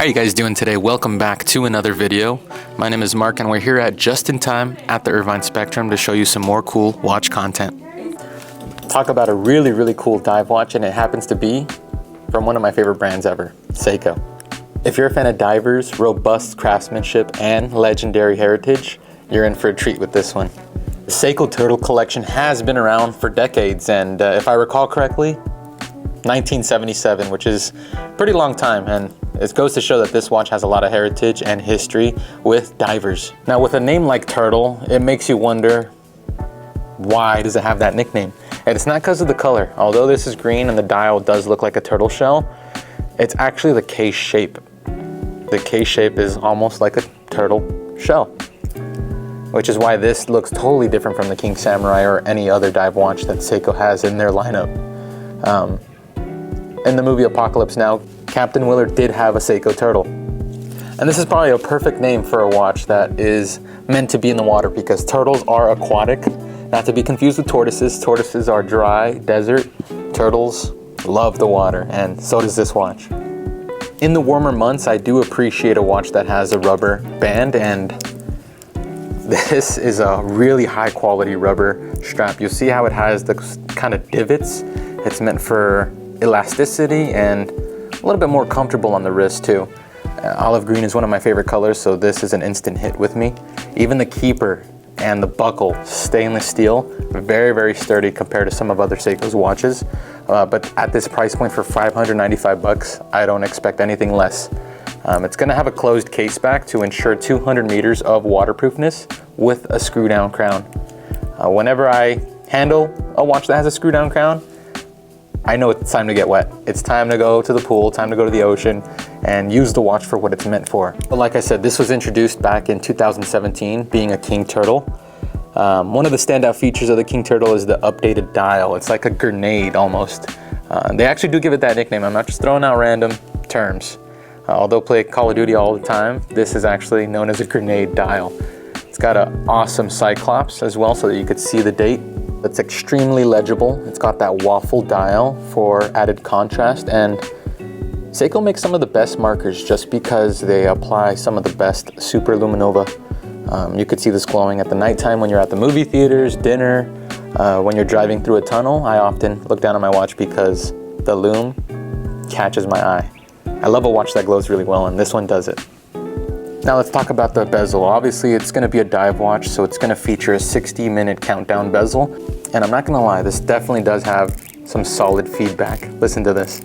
How you guys doing today? Welcome back to another video. My name is Mark and we're here at Just in Time at the Irvine Spectrum to show you some more cool watch content. Talk about a really cool dive watch, and it happens to be from one of my favorite brands ever, Seiko. If you're a fan of divers, robust craftsmanship, and legendary heritage, you're in for a treat with this one. The Seiko Turtle collection has been around for decades, and if I recall correctly, 1977, which is a pretty long time, and it goes to show that this watch has a lot of heritage and history with divers. Now, with a name like Turtle, it makes you wonder, why does it have that nickname? And it's not because of the color. Although this is green and the dial does look like a turtle shell, it's actually the case shape. The case shape is almost like a turtle shell, which is why this looks totally different from the King Samurai or any other dive watch that Seiko has in their lineup. In the movie Apocalypse Now, Captain Willard did have a Seiko Turtle. And this is probably a perfect name for a watch that is meant to be in the water, because turtles are aquatic, not to be confused with tortoises. Tortoises are dry, desert. Turtles love the water, and so does this watch. In the warmer months, I do appreciate a watch that has a rubber band, and this is a really high quality rubber strap. You'll see how it has the kind of divots. It's meant for elasticity and a little bit more comfortable on the wrist too. Olive green is one of my favorite colors, so this is an instant hit with me. Even the keeper and the buckle, stainless steel, very sturdy compared to some of other Seiko's watches. But at this price point for 595 bucks, I don't expect anything less. It's gonna have a closed case back to ensure 200 meters of waterproofness with a screw down crown. Whenever I handle a watch that has a screw down crown, I know it's time to get wet. It's time to go to the pool, time to go to the ocean and use the watch for what it's meant for. But like I said, this was introduced back in 2017, being a King Turtle. One of the standout features of the King Turtle is the updated dial. It's like a grenade almost. They actually do give it that nickname. I'm not just throwing out random terms. Although play Call of Duty all the time, this is actually known as a grenade dial. It's got an awesome cyclops as well, so that you could see the date. It's extremely legible. It's got that waffle dial for added contrast, and Seiko makes some of the best markers just because they apply some of the best superluminova. You could see this glowing at the nighttime when you're at the movie theaters, dinner, when you're driving through a tunnel. I often look down at my watch because the lume catches my eye. I love a watch that glows really well, and this one does it. Now let's talk about the bezel. Obviously it's gonna be a dive watch, so it's gonna feature a 60-minute countdown bezel. And I'm not gonna lie, this definitely does have some solid feedback. Listen to this.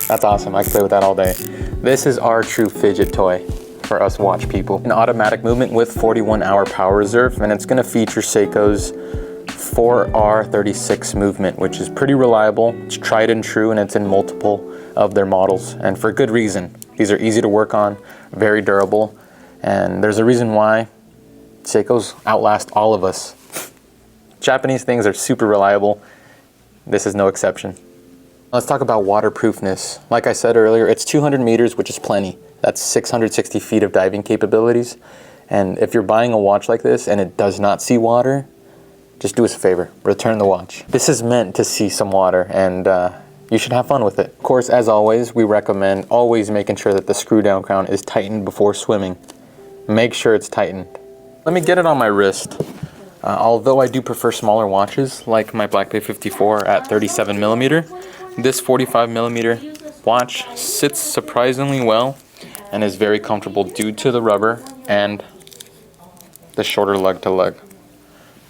That's awesome, I can play with that all day. This is our true fidget toy for us watch people. An automatic movement with 41-hour power reserve, and it's gonna feature Seiko's 4R36 movement, which is pretty reliable. It's tried and true, and it's in multiple of their models, and for good reason. These are easy to work on, very durable, and there's a reason why Seiko's outlast all of us. Japanese things are super reliable. This is no exception. Let's talk about waterproofness. Like I said earlier, it's 200 meters, which is plenty. That's 660 feet of diving capabilities. And if you're buying a watch like this and it does not see water, just do us a favor, return the watch. This is meant to see some water, and you should have fun with it. Of course, as always, we recommend always making sure that the screw down crown is tightened before swimming. Make sure it's tightened. Let me get it on my wrist. Although I do prefer smaller watches, like my Black Bay 54 at 37 millimeter, this 45 millimeter watch sits surprisingly well and is very comfortable due to the rubber and the shorter lug to lug.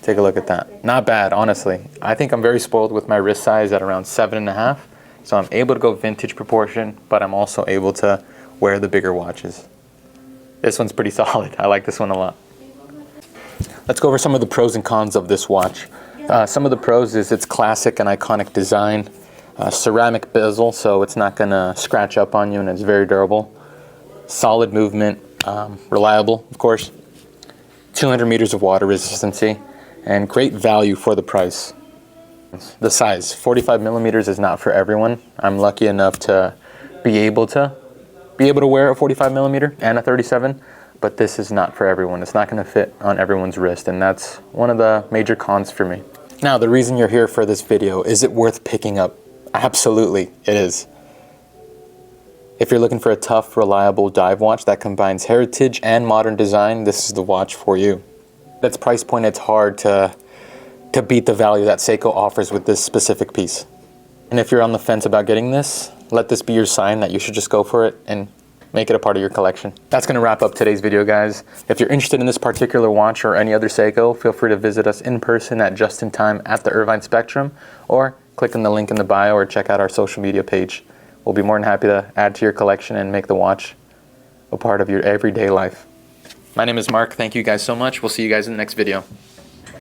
Take a look at that. Not bad, honestly. I think I'm very spoiled with my wrist size at around 7.5, so I'm able to go vintage proportion, but I'm also able to wear the bigger watches. This one's pretty solid. I like this one a lot. Let's go over some of the pros and cons of this watch. Some of the pros is its classic and iconic design. Ceramic bezel, so it's not gonna scratch up on you, and it's very durable. Solid movement, reliable, of course. 200 meters of water resistancy, and great value for the price. The size, 45 millimeters is not for everyone. I'm lucky enough to be able to wear a 45 millimeter and a 37, but this is not for everyone. It's not gonna fit on everyone's wrist, and that's one of the major cons for me. Now, the reason you're here for this video, is it worth picking up? Absolutely, it is. If you're looking for a tough, reliable dive watch that combines heritage and modern design, this is the watch for you. At its price point, it's hard to beat the value that Seiko offers with this specific piece. And if you're on the fence about getting this, let this be your sign that you should just go for it and make it a part of your collection. That's going to wrap up today's video, guys. If you're interested in this particular watch or any other Seiko, feel free to visit us in person at Just in Time at the Irvine Spectrum, or click on the link in the bio or check out our social media page. We'll be more than happy to add to your collection and make the watch a part of your everyday life. My name is Mark. Thank you guys so much. We'll see you guys in the next video.